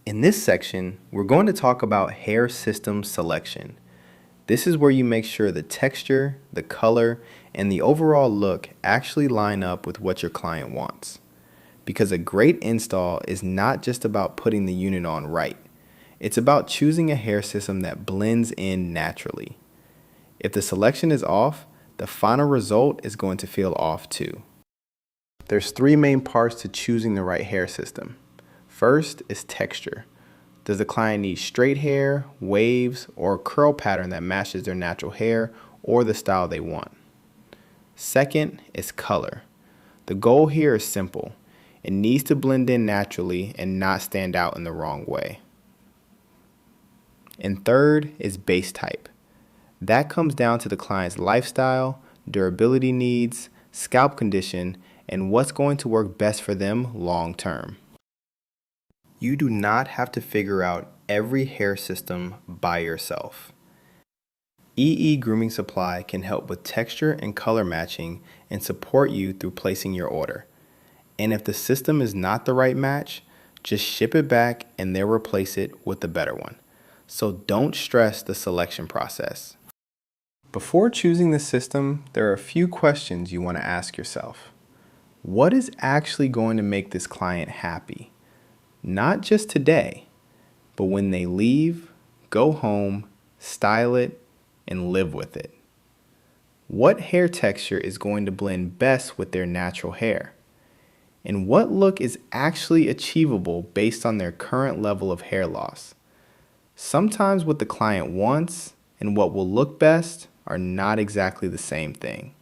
In this section, we're going to talk about hair system selection. This is where you make sure the texture, the color, and the overall look actually line up with what your client wants. Because a great install is not just about putting the unit on right. It's about choosing a hair system that blends in naturally. If the selection is off, the final result is going to feel off too. There's three main parts to choosing the right hair system. First is texture. Does the client need straight hair, waves, or a curl pattern that matches their natural hair or the style they want? Second is color. The goal here is simple. It needs to blend in naturally and not stand out in the wrong way. And third is base type. That comes down to the client's lifestyle, durability needs, scalp condition, and what's going to work best for them long term. You do not have to figure out every hair system by yourself. EE Grooming Supply can help with texture and color matching and support you through placing your order. And if the system is not the right match, just ship it back and they'll replace it with a better one. So don't stress the selection process. Before choosing the system, there are a few questions you want to ask yourself. What is actually going to make this client happy? Not just today, but when they leave, go home, style it, and live with it. What hair texture is going to blend best with their natural hair? And what look is actually achievable based on their current level of hair loss? Sometimes what the client wants and what will look best are not exactly the same thing.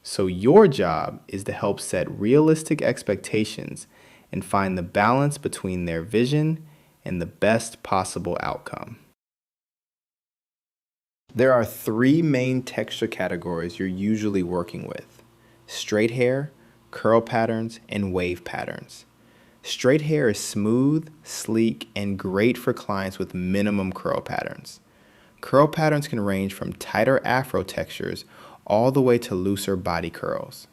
So your job is to help set realistic expectations and find the balance between their vision and the best possible outcome. There are three main texture categories you're usually working with: straight hair, curl patterns, and wave patterns. Straight hair is smooth, sleek, and great for clients with minimum curl patterns. Curl patterns can range from tighter afro textures all the way to looser body curls.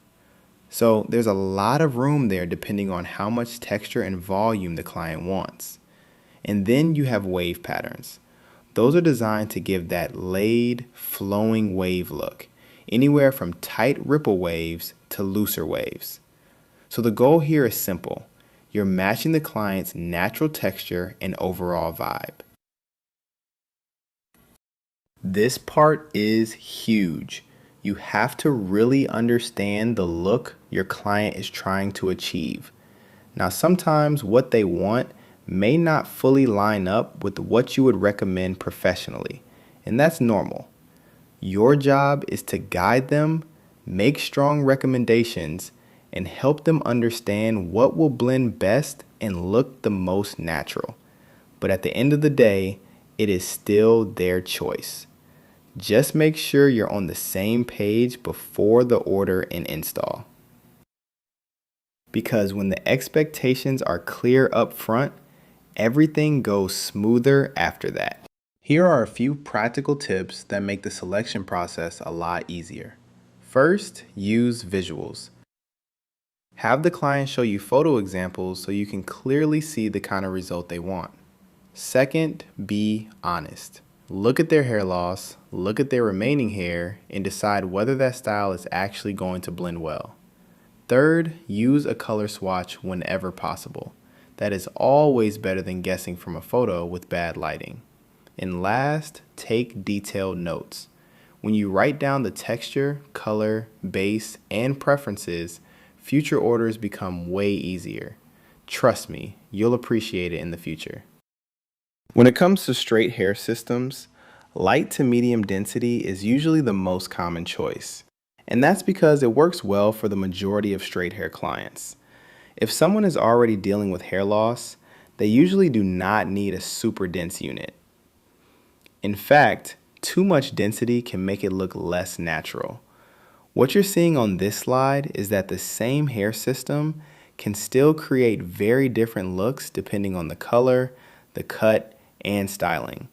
So there's a lot of room there depending on how much texture and volume the client wants. And then you have wave patterns. Those are designed to give that laid, flowing wave look, anywhere from tight ripple waves to looser waves. So the goal here is simple. You're matching the client's natural texture and overall vibe. This part is huge. You have to really understand the look your client is trying to achieve. Now, sometimes what they want may not fully line up with what you would recommend professionally, and that's normal. Your job is to guide them, make strong recommendations, and help them understand what will blend best and look the most natural. But at the end of the day, it is still their choice. Just make sure you're on the same page before the order and install. Because when the expectations are clear up front, everything goes smoother after that. Here are a few practical tips that make the selection process a lot easier. First, use visuals. Have the client show you photo examples so you can clearly see the kind of result they want. Second, be honest. Look at their hair loss, look at their remaining hair, and decide whether that style is actually going to blend well. Third, use a color swatch whenever possible. That is always better than guessing from a photo with bad lighting. And last, take detailed notes. When you write down the texture, color, base, and preferences, future orders become way easier. Trust me, you'll appreciate it in the future. When it comes to straight hair systems, light to medium density is usually the most common choice. And that's because it works well for the majority of straight hair clients. If someone is already dealing with hair loss, they usually do not need a super dense unit. In fact, too much density can make it look less natural. What you're seeing on this slide is that the same hair system can still create very different looks depending on the color, the cut, and styling.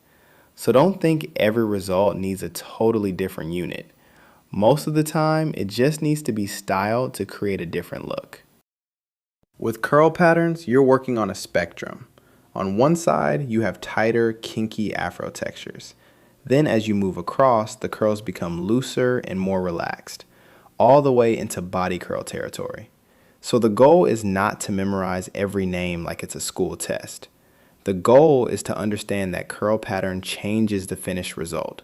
So don't think every result needs a totally different unit. Most of the time, it just needs to be styled to create a different look. With curl patterns, you're working on a spectrum. On one side, you have tighter, kinky afro textures. Then as you move across, the curls become looser and more relaxed, all the way into body curl territory. So the goal is not to memorize every name like it's a school test. The goal is to understand that curl pattern changes the finished result.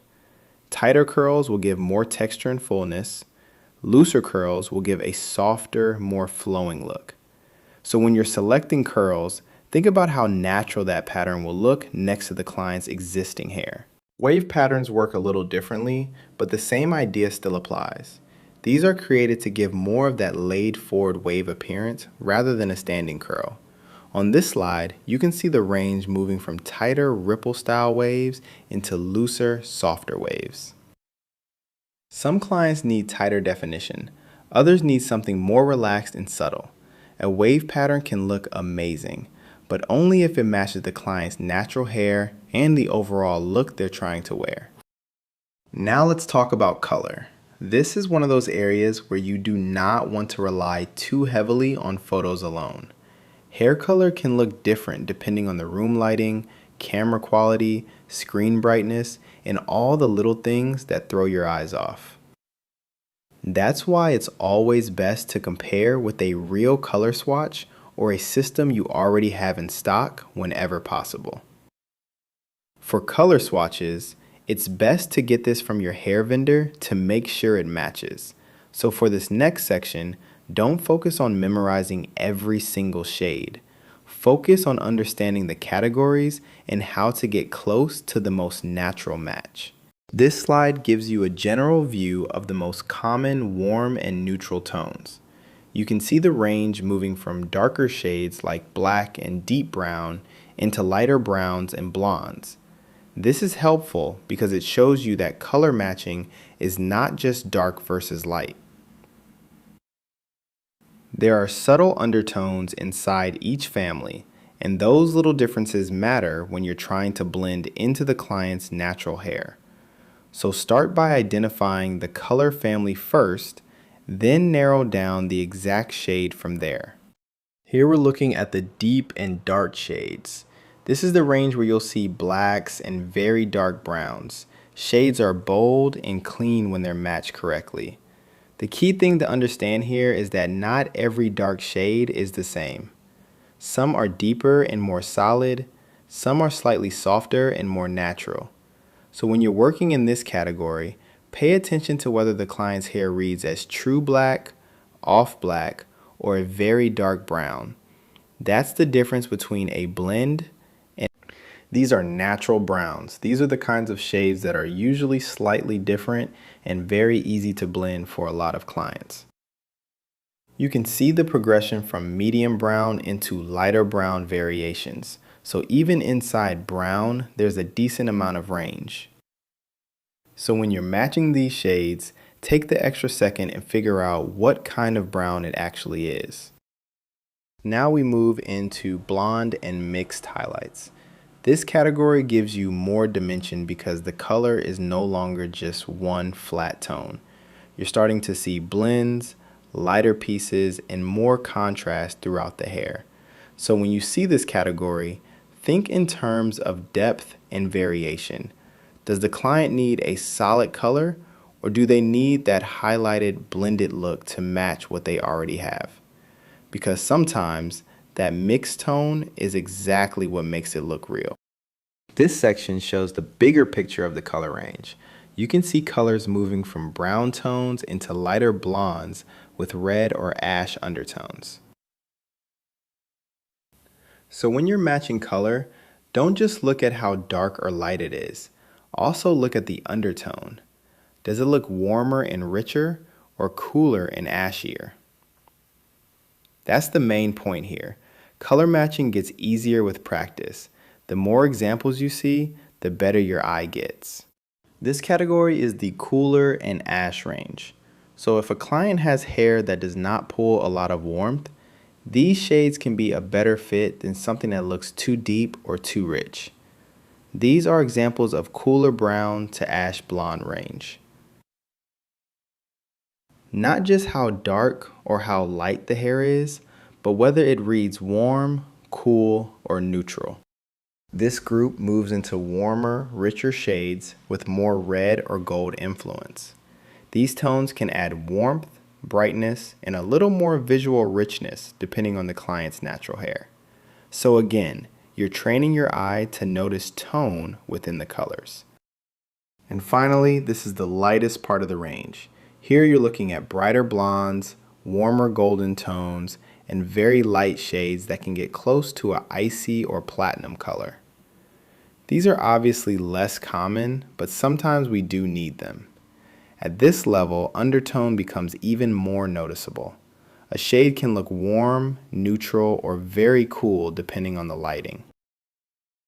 Tighter curls will give more texture and fullness. Looser curls will give a softer, more flowing look. So when you're selecting curls, think about how natural that pattern will look next to the client's existing hair. Wave patterns work a little differently, but the same idea still applies. These are created to give more of that laid forward wave appearance rather than a standing curl. On this slide, you can see the range moving from tighter ripple style waves into looser, softer waves. Some clients need tighter definition, others need something more relaxed and subtle. A wave pattern can look amazing, but only if it matches the client's natural hair and the overall look they're trying to wear. Now let's talk about color. This is one of those areas where you do not want to rely too heavily on photos alone. Hair color can look different depending on the room lighting, camera quality, screen brightness, and all the little things that throw your eyes off. That's why it's always best to compare with a real color swatch or a system you already have in stock whenever possible. For color swatches, it's best to get this from your hair vendor to make sure it matches. So for this next section, don't focus on memorizing every single shade. Focus on understanding the categories and how to get close to the most natural match. This slide gives you a general view of the most common warm and neutral tones. You can see the range moving from darker shades like black and deep brown into lighter browns and blondes. This is helpful because it shows you that color matching is not just dark versus light. There are subtle undertones inside each family, and those little differences matter when you're trying to blend into the client's natural hair. So start by identifying the color family first, then narrow down the exact shade from there. Here we're looking at the deep and dark shades. This is the range where you'll see blacks and very dark browns. Shades are bold and clean when they're matched correctly. The key thing to understand here is that not every dark shade is the same. Some are deeper and more solid, some are slightly softer and more natural. So when you're working in this category, pay attention to whether the client's hair reads as true black, off black, or a very dark brown. That's the difference between a blend and these are natural browns. These are the kinds of shades that are usually slightly different and very easy to blend for a lot of clients. You can see the progression from medium brown into lighter brown variations. So even inside brown, there's a decent amount of range. So when you're matching these shades, take the extra second and figure out what kind of brown it actually is. Now we move into blonde and mixed highlights. This category gives you more dimension because the color is no longer just one flat tone. You're starting to see blends, lighter pieces, and more contrast throughout the hair. So when you see this category, think in terms of depth and variation. Does the client need a solid color, or do they need that highlighted blended look to match what they already have? Because sometimes that mixed tone is exactly what makes it look real. This section shows the bigger picture of the color range. You can see colors moving from brown tones into lighter blondes with red or ash undertones. So when you're matching color, don't just look at how dark or light it is. Also look at the undertone. Does it look warmer and richer or cooler and ashier? That's the main point here. Color matching gets easier with practice. The more examples you see, the better your eye gets. This category is the cooler and ash range. So if a client has hair that does not pull a lot of warmth, these shades can be a better fit than something that looks too deep or too rich. These are examples of cooler brown to ash blonde range. Not just how dark or how light the hair is, but whether it reads warm, cool, or neutral. This group moves into warmer, richer shades with more red or gold influence. These tones can add warmth, brightness, and a little more visual richness depending on the client's natural hair. So again, you're training your eye to notice tone within the colors. And finally, this is the lightest part of the range. Here you're looking at brighter blondes, warmer golden tones, and very light shades that can get close to an icy or platinum color. These are obviously less common, but sometimes we do need them. At this level, undertone becomes even more noticeable. A shade can look warm, neutral, or very cool depending on the lighting.